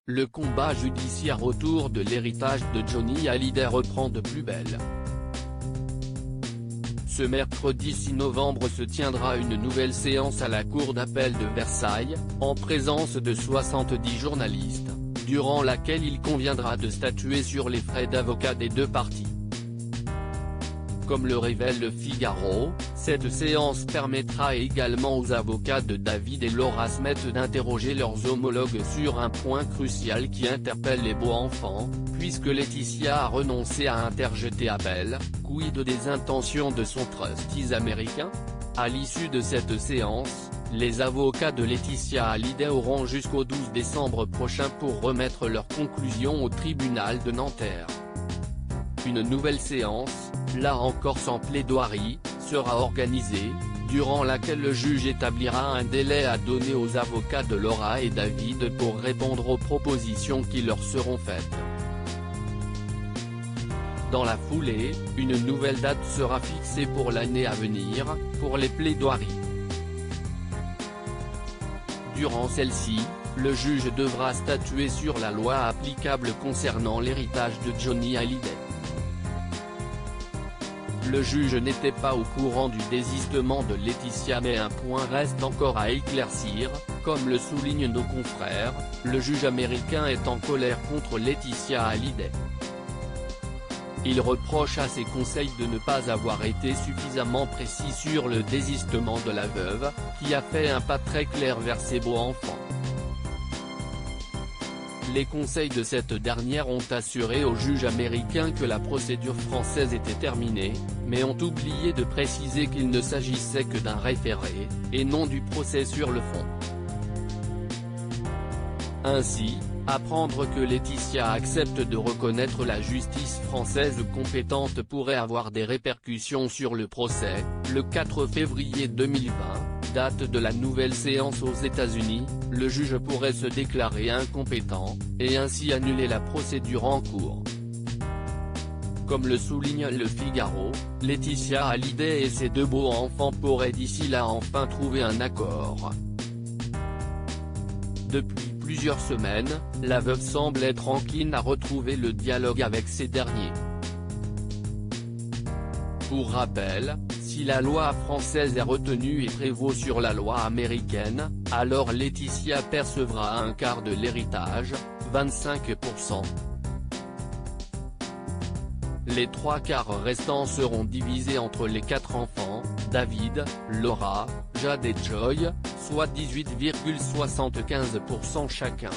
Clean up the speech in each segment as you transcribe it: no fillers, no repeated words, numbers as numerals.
le combat judiciaire autour de l'héritage de Johnny Hallyday reprend de plus belle. Ce mercredi 6 novembre se tiendra une nouvelle séance à la Cour d'appel de Versailles, en présence de 70 journalistes, durant laquelle il conviendra de statuer sur les frais d'avocat des deux parties. Comme le révèle Le Figaro, cette séance permettra également aux avocats de David et Laura Smet d'interroger leurs homologues sur un point crucial qui interpelle les beaux-enfants, puisque Laetitia a renoncé à interjeter appel, quid des intentions de son trustee américain? À l'issue de cette séance, les avocats de Laetitia Hallyday auront jusqu'au 12 décembre prochain pour remettre leurs conclusions au tribunal de Nanterre. Une nouvelle séance, là encore sans plaidoirie, sera organisée, durant laquelle le juge établira un délai à donner aux avocats de Laura et David pour répondre aux propositions qui leur seront faites. Dans la foulée, une nouvelle date sera fixée pour l'année à venir, pour les plaidoiries. Durant celle-ci, le juge devra statuer sur la loi applicable concernant l'héritage de Johnny Hallyday. Le juge n'était pas au courant du désistement de Laetitia, mais un point reste encore à éclaircir, comme le soulignent nos confrères, le juge américain est en colère contre Laetitia Hallyday. Il reproche à ses conseils de ne pas avoir été suffisamment précis sur le désistement de la veuve, qui a fait un pas très clair vers ses beaux-enfants. Les conseils de cette dernière ont assuré au juge américain que la procédure française était terminée, mais ont oublié de préciser qu'il ne s'agissait que d'un référé, et non du procès sur le fond. Ainsi, apprendre que Laetitia accepte de reconnaître la justice française compétente pourrait avoir des répercussions sur le procès, le 4 février 2020. Date de la nouvelle séance aux États-Unis, le juge pourrait se déclarer incompétent, et ainsi annuler la procédure en cours. Comme le souligne Le Figaro, Laetitia Hallyday et ses deux beaux-enfants pourraient d'ici là enfin trouver un accord. Depuis plusieurs semaines, la veuve semble être encline à retrouver le dialogue avec ces derniers. Pour rappel, si la loi française est retenue et prévaut sur la loi américaine, alors Laetitia percevra un quart de l'héritage, 25%. Les trois quarts restants seront divisés entre les quatre enfants, David, Laura, Jade et Joy, soit 18,75% chacun.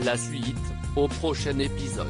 La suite, au prochain épisode.